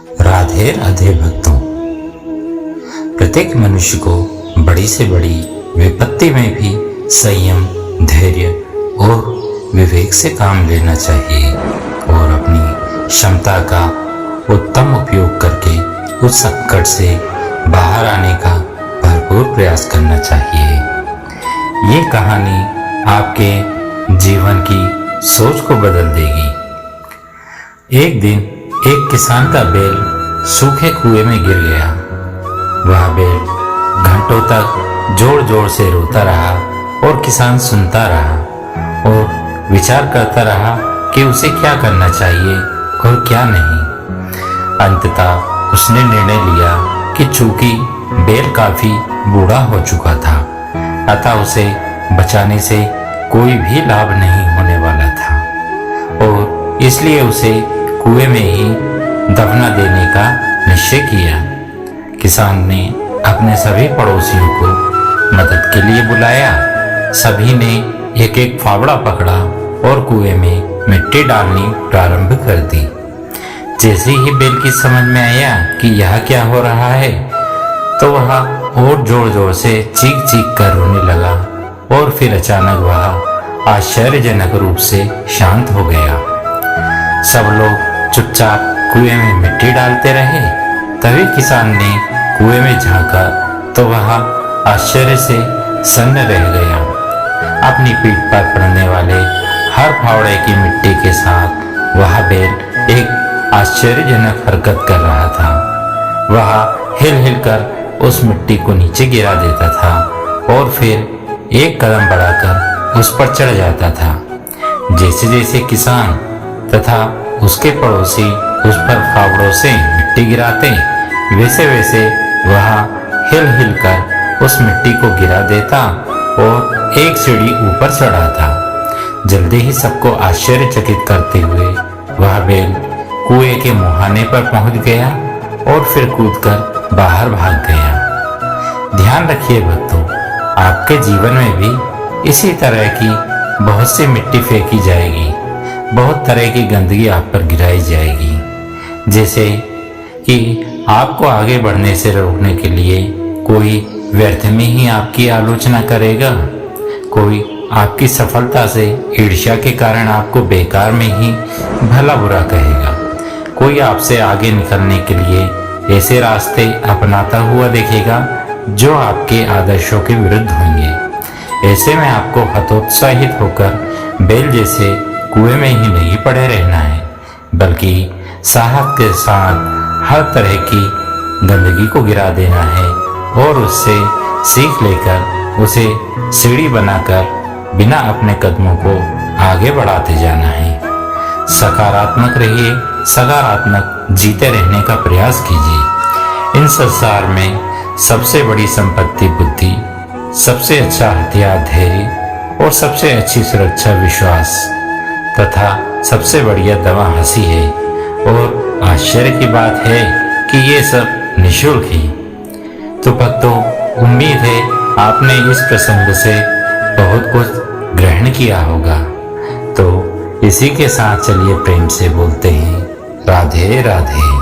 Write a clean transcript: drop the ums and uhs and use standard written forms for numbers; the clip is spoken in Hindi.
राधे राधे भक्तों। प्रत्येक मनुष्य को बड़ी से बड़ी विपत्ति में भी संयम, धैर्य और विवेक से काम लेना चाहिए और अपनी क्षमता का उत्तम उपयोग करके उस संकट से बाहर आने का भरपूर प्रयास करना चाहिए। ये कहानी आपके जीवन की सोच को बदल देगी। एक दिन एक किसान का बैल सूखे कुएं में गिर गया। वह बैल घंटों तक जोर जोर से रोता रहा और किसान सुनता रहा और विचार करता रहा कि उसे क्या करना चाहिए और क्या नहीं। अंततः उसने निर्णय लिया कि चूंकि बैल काफी बूढ़ा हो चुका था, अतः उसे बचाने से कोई भी लाभ नहीं होने वाला था और इसलिए उसे कुएं में ही दफना देने का निश्चय किया। किसान ने अपने सभी पड़ोसियों को मदद के लिए बुलाया। सभी ने एक एक फावड़ा पकड़ा और कुएं में मिट्टी डालनी प्रारंभ कर दी। जैसे ही बैल की समझ में आया कि यह क्या हो रहा है, तो वह और जोर जोर से चीख चीख कर रोने लगा और फिर अचानक वह आश्चर्यजनक रूप से शांत हो गया। सब लोग चुपचाप कुएं में मिट्टी डालते रहे। तभी किसान ने कुएं में झांका तो वह आश्चर्य से सन्न रह गया। अपनी पीठ पर पड़ने वाले हर फावड़े की मिट्टी के साथ वह बैल एक आश्चर्यजनक हरकत कर रहा था। वह हिल हिल कर उस मिट्टी को नीचे गिरा देता था और फिर एक कदम बढ़ाकर उस पर चढ़ जाता था। जैसे जैसे किसान तथा उसके पड़ोसी उस पर फावड़ों से मिट्टी गिराते, वैसे वैसे वह हिल हिल कर उस मिट्टी को गिरा देता और एक सीढ़ी ऊपर चढ़ाता। जल्दी ही सबको आश्चर्यचकित करते हुए वह बैल कुएं के मुहाने पर पहुंच गया और फिर कूदकर बाहर भाग गया। ध्यान रखिए भक्तों, आपके जीवन में भी इसी तरह की बहुत सी मिट्टी फेंकी जाएगी, बहुत तरह की गंदगी आप पर गिराई जाएगी। जैसे कि आपको आगे बढ़ने से रोकने के लिए कोई व्यर्थ में ही आपकी आलोचना करेगा, कोई आपकी सफलता से ईर्ष्या के कारण आपको बेकार में ही भला बुरा कहेगा, कोई आपसे आगे निकलने के लिए ऐसे रास्ते अपनाता हुआ देखेगा जो आपके आदर्शों के विरुद्ध होंगे। ऐसे में आपको हतोत्साहित होकर बैल जैसे कुएं में ही नहीं पड़े रहना है, बल्कि साहस के साथ हर तरह की गंदगी को गिरा देना है और उससे सीख लेकर उसे सीढ़ी बनाकर बिना अपने कदमों को आगे बढ़ाते जाना है। सकारात्मक रहिए, सकारात्मक जीते रहने का प्रयास कीजिए। इन संसार में सबसे बड़ी संपत्ति बुद्धि, सबसे अच्छा हथियार धैर्य और सबसे अच्छी सुरक्षा विश्वास तथा सबसे बढ़िया दवा हंसी है। और आश्चर्य की बात है कि ये सब निःशुल्क ही। तो भक्तों, उम्मीद है आपने इस प्रसंग से बहुत कुछ ग्रहण किया होगा। तो इसी के साथ चलिए प्रेम से बोलते हैं राधे राधे।